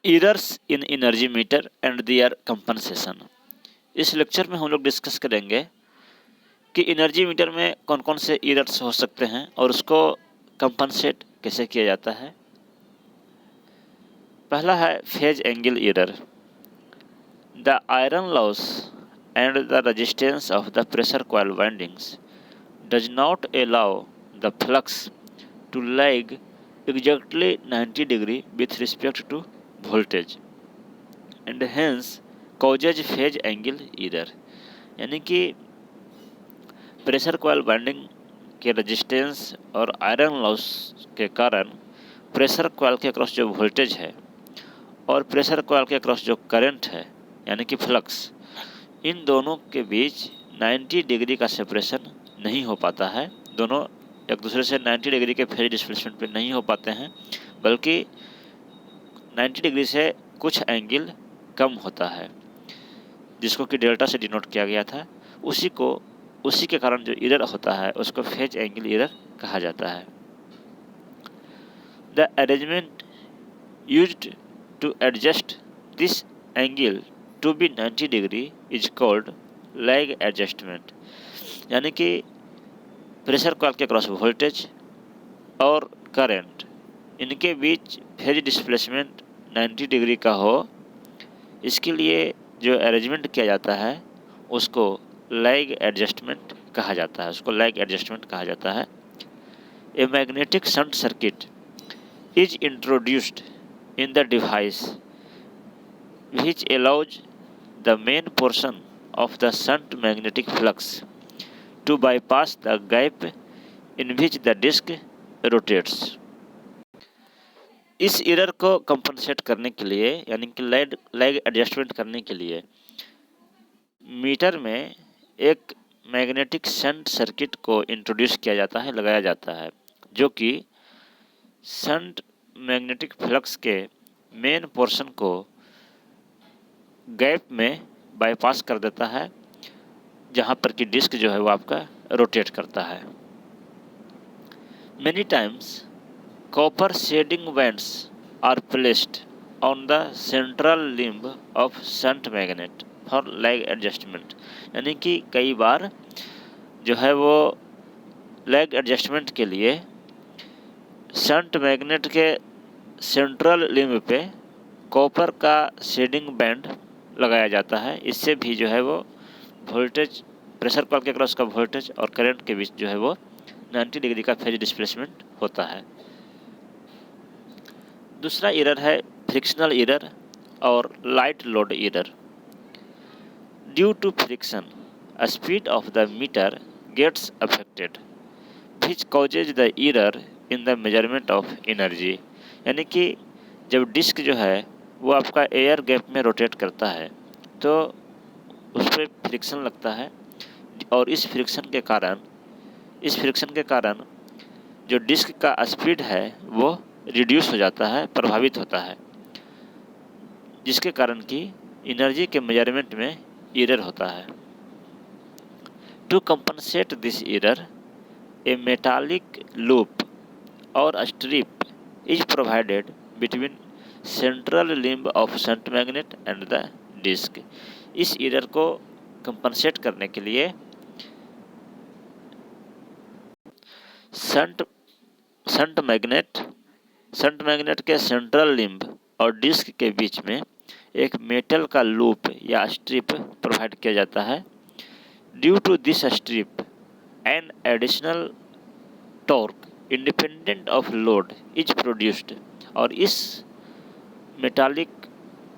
Errors in energy meter and their compensation. इस lecture में हम लोग डिस्कस करेंगे कि एनर्जी मीटर में कौन कौन से एरर्स हो सकते हैं और उसको कंपनसेट कैसे किया जाता है। पहला है phase angle error. The iron loss and the resistance of the pressure coil windings does not allow the flux to lag exactly 90 degree with respect to voltage and hence causes phase angle error। यानी कि pressure coil winding के resistance और iron loss के कारण pressure coil के across जो voltage है और प्रेशर कॉइल के अक्रॉस जो करंट है यानी कि फ्लक्स, इन दोनों के बीच 90 डिग्री का सेपरेशन नहीं हो पाता है। दोनों एक दूसरे से 90 डिग्री के फेज डिस्प्लेसमेंट पे नहीं हो पाते हैं, बल्कि 90 डिग्री से कुछ एंगल कम होता है जिसको कि डेल्टा से डिनोट किया गया था। उसी के कारण जो एरर होता है उसको फेज एंगल एरर कहा जाता है। The arrangement used to adjust this angle to be 90 degree is called lag adjustment. यानी कि प्रेशर कॉइल के क्रॉस वोल्टेज और करंट, इनके बीच फेज डिस्प्लेसमेंट 90 डिग्री का हो, इसके लिए जो अरेंजमेंट किया जाता है उसको लैग एडजस्टमेंट कहा जाता है। A magnetic shunt circuit is introduced in the device which allows the main portion of the shunt magnetic flux to bypass the gap in which the disk rotates। इस error को compensate करने के लिए यानी कि लैग एडजस्टमेंट करने के लिए मीटर में एक मैग्नेटिक शंट सर्किट को इंट्रोड्यूस किया जाता है, लगाया जाता है, जो कि शंट मैग्नेटिक फ्लक्स के मेन पोर्शन को गैप में बाईपास कर देता है, जहाँ पर कि डिस्क जो है वो आपका रोटेट करता है। Many times copper shading bands are placed on the central limb of shunt magnet for lag adjustment। यानी कि कई बार जो है वो लैग एडजस्टमेंट के लिए शंट मैग्नेट के सेंट्रल लिम्ब पे कॉपर का शेडिंग बैंड लगाया जाता है। इससे भी जो है वो वोल्टेज, प्रेशर कॉइल के क्रॉस का वोल्टेज और करंट के बीच जो है वो 90 डिग्री का फेज डिस्प्लेसमेंट होता है। दूसरा एरर है फ्रिक्शनल एरर और light load error. Due to friction speed of the meter gets affected which causes the error in the measurement of energy. यानी कि जब डिस्क जो है वो आपका एयर गैप में रोटेट करता है तो उस पर फ्रिक्शन लगता है और इस फ्रिक्शन के कारण जो डिस्क का स्पीड है वो रिड्यूस हो जाता है, प्रभावित होता है, जिसके कारण कि एनर्जी के मेजरमेंट में एरर होता है। To compensate this error a metallic loop or strip is provided between central limb of shunt magnet and the disc. इस एरर को कंपनसेट करने के लिए शंट मैग्नेट के सेंट्रल लिम्ब और डिस्क के बीच में एक मेटल का लूप या स्ट्रिप प्रोवाइड किया जाता है। Due to this strip an additional torque independent of load is produced. और इस मेटालिक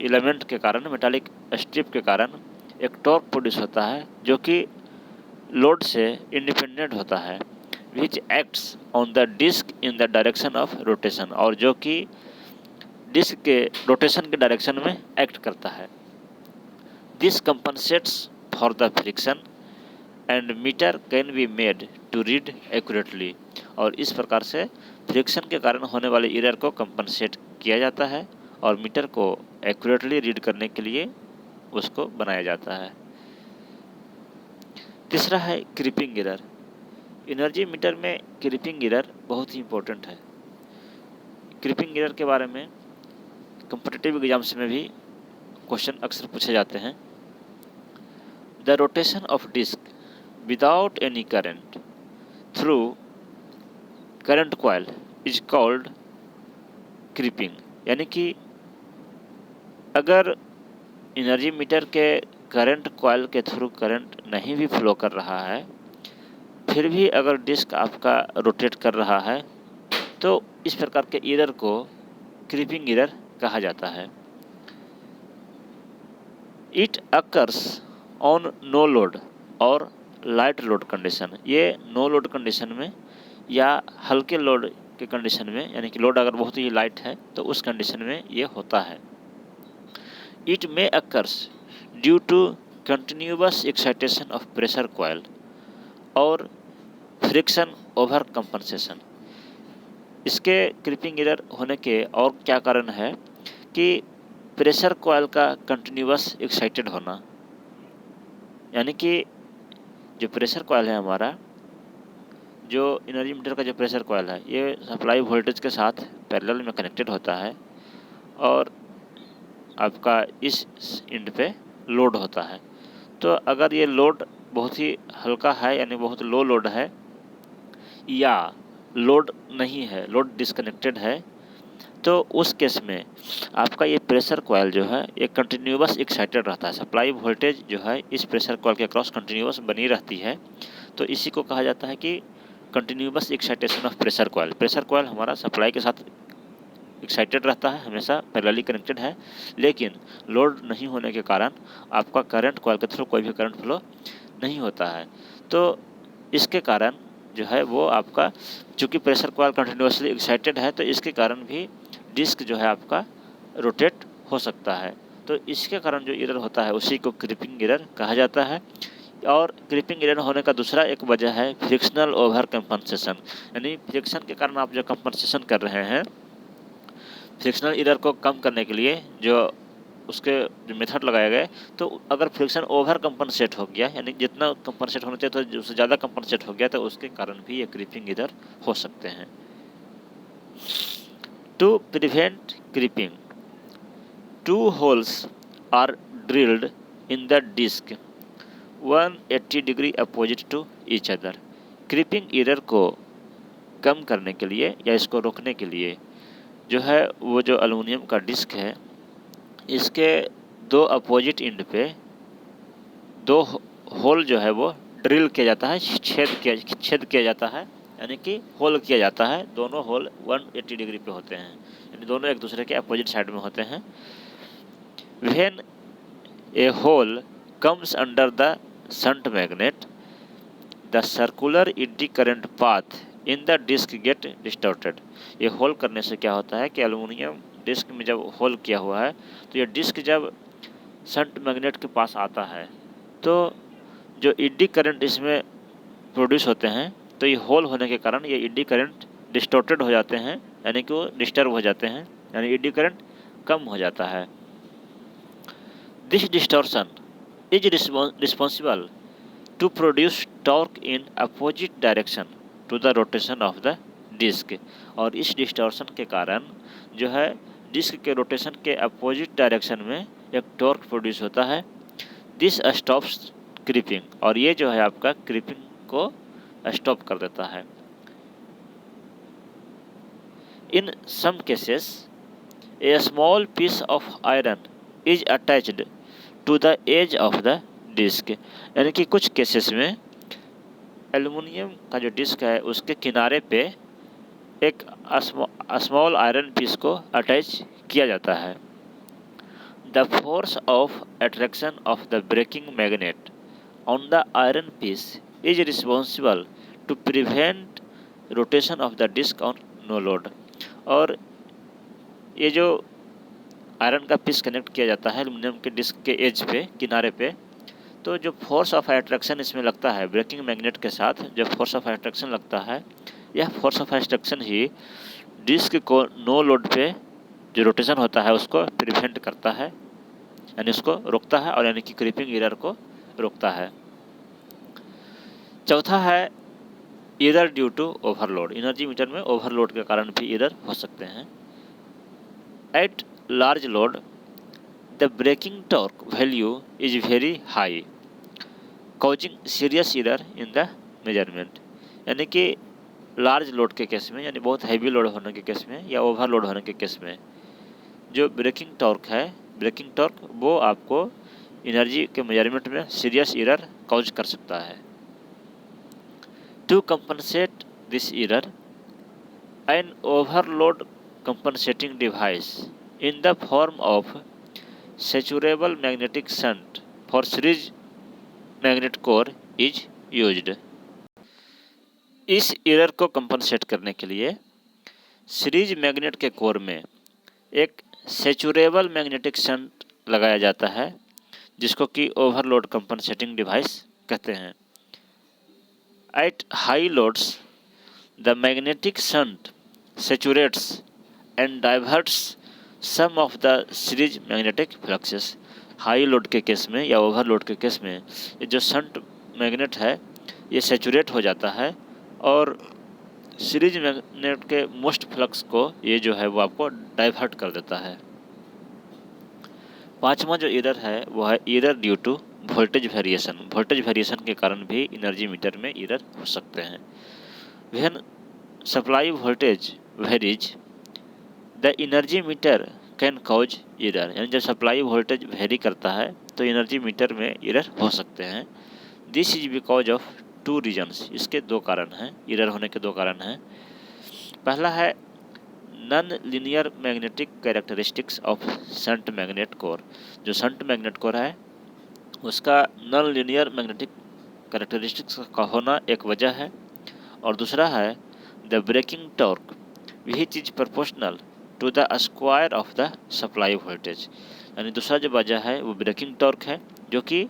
एलिमेंट के कारण, मेटालिक स्ट्रिप के कारण एक टॉर्क प्रोड्यूस होता है जो कि लोड से इंडिपेंडेंट होता है, which acts on the disc in the direction of rotation, और जो कि डिस्क के रोटेशन के डायरेक्शन में एक्ट करता है। This compensates for the friction and meter can be made to read accurately. और इस प्रकार से फ्रिक्शन के कारण होने वाले एरर को कंपनसेट किया जाता है और मीटर को एक्यूरेटली रीड करने के लिए उसको बनाया जाता है। तीसरा है क्रीपिंग एरर। एनर्जी मीटर में क्रीपिंग एरर बहुत ही इम्पोर्टेंट है। क्रीपिंग एरर के बारे में कॉम्पिटिटिव एग्जाम्स में भी क्वेश्चन अक्सर पूछे जाते हैं। The rotation of disc without any current through current coil is called creeping, यानी कि अगर एनर्जी मीटर के करंट कॉइल के थ्रू करंट नहीं भी फ्लो कर रहा है, फिर भी अगर डिस्क आपका रोटेट कर रहा है, तो इस प्रकार के एरर को क्रीपिंग एरर कहा जाता है। It occurs on no load और लाइट लोड कंडीशन। ये नो लोड कंडीशन में या हल्के लोड के कंडीशन में, यानी कि लोड अगर बहुत ही लाइट है तो उस कंडीशन में ये होता है। It may occurs due to continuous excitation of pressure coil और फ्रिक्शन ओवर कंपनसेशन। इसके क्रीपिंग एरर होने के और क्या कारण है कि प्रेशर कॉइल का कंटिन्यूअस एक्साइटेड होना, यानी कि जो प्रेशर कॉइल है हमारा, जो एनर्जी मीटर का जो प्रेशर कॉइल है, ये सप्लाई वोल्टेज के साथ पैरेलल में कनेक्टेड होता है और आपका इस एंड पे लोड होता है। तो अगर ये लोड बहुत ही हल्का है, यानी बहुत लो लोड है, या लोड नहीं है, लोड डिस्कनेक्टेड है, तो उस केस में आपका ये प्रेशर कॉइल जो है ये कंटिन्यूअस एक्साइटेड रहता है। सप्लाई वोल्टेज जो है इस प्रेशर कॉइल के अक्रॉस कंटिन्यूअस बनी रहती है। तो इसी को कहा जाता है कि continuous excitation of pressure coil. Pressure coil हमारा सप्लाई के साथ एक्साइटेड रहता है, हमेशा पैरेलली कनेक्टेड है, लेकिन लोड नहीं होने के कारण आपका करंट कॉइल के थ्रू कोई भी करंट फ्लो नहीं होता है। तो इसके कारण जो है वो आपका, चूँकि प्रेशर कॉइल कंटिन्यूअसली एक्साइटेड है, तो इसके कारण भी डिस्क जो है आपका रोटेट हो सकता है। तो इसके कारण जो एरर होता है उसी को क्रीपिंग एरर कहा जाता है। और क्रीपिंग एरर होने का दूसरा एक वजह है फ्रिक्शनल ओवर कंपनसेशन, यानी फ्रिक्शन के कारण आप जो कंपनसेशन कर रहे हैं, फ्रिक्शनल एरर को कम करने के लिए जो उसके जो मेथड लगाए गए, तो अगर फ्रिक्शन ओवर कंपनसेट हो गया, यानी जितना कंपनसेट होना चाहिए तो उससे ज़्यादा कंपनसेट हो गया, तो उसके कारण भी ये क्रीपिंग एरर हो सकते हैं। To prevent creeping, 2 holes are drilled in the disc 180 degree opposite to each other. Creeping error को कम करने के लिए या इसको रोकने के लिए जो है वो जो एल्युमिनियम का डिस्क है, इसके 2 अपोजिट एंड पे 2 होल जो है वो ड्रिल किया जाता है, छेद किया जाता है, यानी कि होल किया जाता है। दोनों होल 180 डिग्री पे होते हैं, यानी दोनों एक दूसरे के अपोजिट साइड में होते हैं। When a hole comes under the shunt magnet, the circular eddy current path in the disc get distorted. ये होल करने से क्या होता है कि एल्युमिनियम डिस्क में जब होल किया हुआ है, तो ये डिस्क जब शंट मैग्नेट के पास आता है, तो जो एडी करंट इसमें प्रोड्यूस होते हैं, तो ये होल होने के कारण ये एडी करंट डिस्टॉर्टेड हो जाते हैं, यानी कि वो डिस्टर्ब हो जाते हैं, यानी एडी करंट कम हो जाता है। This distortion is responsible to produce torque in opposite direction to the rotation of the disc. और इस डिस्टॉर्शन के कारण जो है डिस्क के रोटेशन के अपोजिट डायरेक्शन में एक टॉर्क प्रोड्यूस होता है। दिस स्टॉप्स क्रीपिंग, और ये जो है आपका क्रीपिंग को स्टॉप कर देता है। In some cases a small piece of iron is attached to the edge of the disc, यानी कि कुछ केसेस में एल्युमिनियम का जो डिस्क है उसके किनारे पे एक स्मॉल आयरन पीस को अटैच किया जाता है। The force of attraction of the braking magnet on the iron piece is responsible to prevent rotation of the disc on no load. और ये जो आयरन का पीस कनेक्ट किया जाता है एल्युमिनियम के डिस्क के एज पे, किनारे पे, तो जो फोर्स ऑफ अट्रैक्शन इसमें लगता है ब्रेकिंग मैग्नेट के साथ, जो फोर्स ऑफ अट्रैक्शन लगता है, यह फोर्स ऑफ अट्रैक्शन ही डिस्क को नो लोड पे जो रोटेशन होता है उसको प्रिवेंट करता है, यानी उसको रोकता है, और यानी कि क्रीपिंग एरर को रोकता है। चौथा है error due to overload. Energy meter में ओवरलोड के कारण भी एरर हो सकते हैं। At large load, the braking torque value is very high, causing serious error in the measurement। यानी कि लार्ज लोड के केस में, यानी बहुत हैवी लोड होने के केस में या ओवरलोड होने के केस में जो ब्रेकिंग टॉर्क है, ब्रेकिंग टॉर्क वो आपको एनर्जी के मेजरमेंट में सीरियस एरर कॉज कर सकता है। To compensate this error, an overload compensating device in the form of saturable magnetic shunt for series magnet core is used. इस एरर को कंपनसेट करने के लिए सीरीज मैग्नेट के कोर में एक सैचुरेबल मैग्नेटिक शंट लगाया जाता है, जिसको कि ओवरलोड कंपनसेटिंग डिवाइस कहते हैं। At high loads the magnetic shunt saturates and diverts some of the series magnetic fluxes. High load के केस में या ओवरलोड के केस में ये जो शंट मैग्नेट है ये सैचुरेट हो जाता है और सीरीज मैग्नेट के मोस्ट फ्लक्स को ये जो है वो आपको डाइवर्ट कर देता है। पांचवा जो एरर है वो है error due to voltage variation. Voltage variation के कारण भी एनर्जी मीटर में एरर हो सकते हैं। When supply voltage varies the energy meter can cause error. यानी जब सप्लाई वोल्टेज वेरी करता है तो एनर्जी मीटर में एरर हो सकते हैं। This is because of two reasons. इसके दो कारण हैं, एरर होने के दो कारण हैं। पहला है non linear magnetic characteristics of shunt magnet core. जो शंट मैग्नेट कोर है उसका नॉन लीनियर मैग्नेटिक कैरेक्टरिस्टिक्स का होना एक वजह है। और दूसरा है the braking torque which is proportional to the square of the supply voltage. यानी दूसरा जो वजह है वो ब्रेकिंग टॉर्क है, जो कि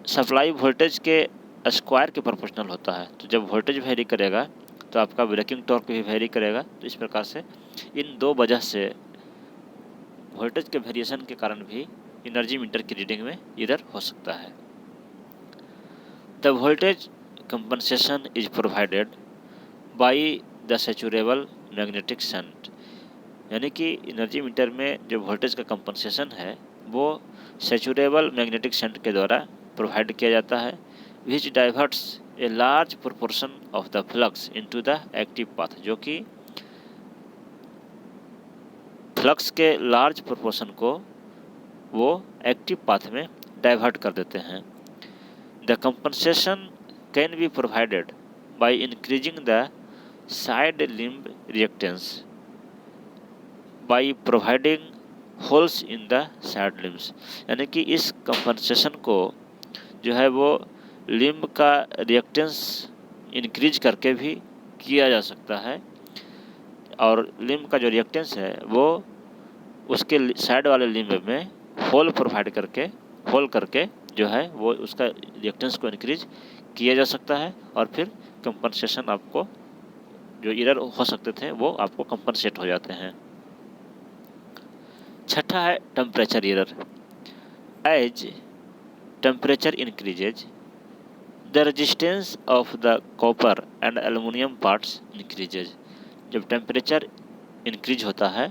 सप्लाई वोल्टेज के स्क्वायर के प्रोपोर्शनल होता है। तो जब वोल्टेज वेरी करेगा तो आपका ब्रेकिंग टॉर्क भी वेरी करेगा। तो इस प्रकार से इन दो वजह से वोल्टेज के वेरिएशन के कारण भी एनर्जी मीटर की रीडिंग में एरर हो सकता है। The voltage compensation is provided by the saturable magnetic shunt. यानी कि एनर्जी मीटर में जो वोल्टेज का कंपनसेशन है वो सैचुरेबल मैग्नेटिक शंट के द्वारा प्रोवाइड किया जाता है, which diverts a large proportion of the flux into the active path. जो कि फ्लक्स के लार्ज प्रोपोर्शन को वो एक्टिव पाथ में डाइवर्ट कर देते हैं। The compensation can be provided by increasing the side limb reactance by providing holes in the side limbs. यानी कि इस कंपनसेशन को जो है वो लिम्ब का रिएक्टेंस इंक्रीज करके भी किया जा सकता है। और लिम्ब का जो रिएक्टेंस है वो उसके साइड वाले लिम्ब में होल प्रोवाइड करके, होल करके जो है वो उसका रिएक्टेंस को इंक्रीज किया जा सकता है। और फिर कंपनसेशन आपको जो एरर हो सकते थे वो आपको कंपनसेट हो जाते हैं। छठा है temperature error. As temperature increases the resistance of the copper and aluminium parts increases. जब टेम्परेचर इंक्रीज होता है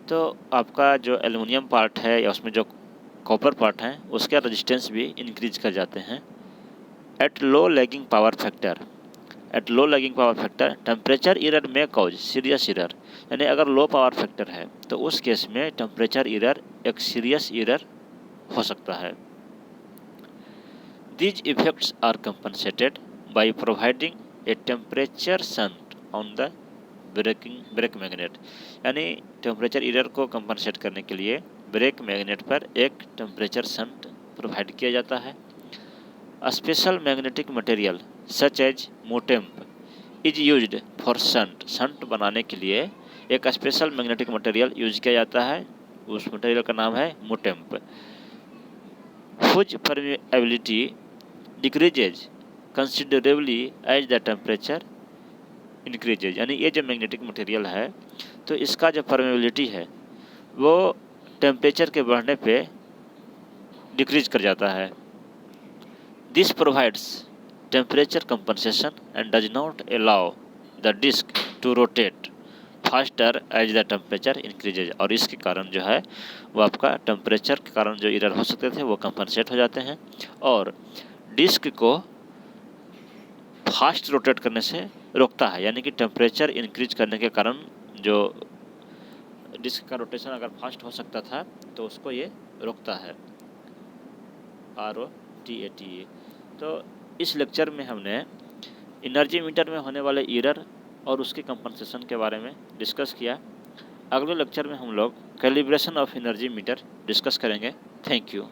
तो आपका जो एल्युमिनियम पार्ट है या उसमें जो कॉपर पार्ट है उसका रेजिस्टेंस भी इंक्रीज कर जाते हैं। At low lagging power factor, at low lagging power factor temperature error में कॉज सीरियस एरर। यानी अगर लो पावर फैक्टर है तो उस केस में टेम्परेचर एरर एक सीरियस एरर हो सकता है। These effects are compensated by providing a temperature shunt on the brake magnet. यानी टेम्परेचर एरर को कंपनसेट करने के लिए ब्रेक मैग्नेट पर एक टेम्परेचर शंट प्रोवाइड किया जाता है। Special magnetic material such as Motemp is used for shunt. Shunt बनाने के लिए एक स्पेशल मैग्नेटिक मटेरियल यूज किया जाता है, उस मटेरियल का नाम है Motemp. Whose permeability decreases considerably as the temperature increases. यानी ये जो मैग्नेटिक मटेरियल है तो इसका जो परमेबिलिटी है वो टेम्परेचर के बढ़ने पे डिक्रीज कर जाता है। This provides temperature compensation and does not allow the disc to rotate faster as the temperature increases, और इसके कारण जो है वो आपका टेम्परेचर के कारण जो एरर हो सकते थे वो कंपनसेट हो जाते हैं, और डिस्क को फास्ट रोटेट करने से रोकता है। यानी कि टेम्परेचर इंक्रीज करने के कारण जो डिस्क का रोटेशन अगर फास्ट हो सकता था तो उसको ये रोकता है, ROTATE। तो इस लेक्चर में हमने एनर्जी मीटर में होने वाले एरर और उसके कंपनसेशन के बारे में डिस्कस किया। अगले लेक्चर में हम लोग calibration of energy meter discuss करेंगे। Thank you.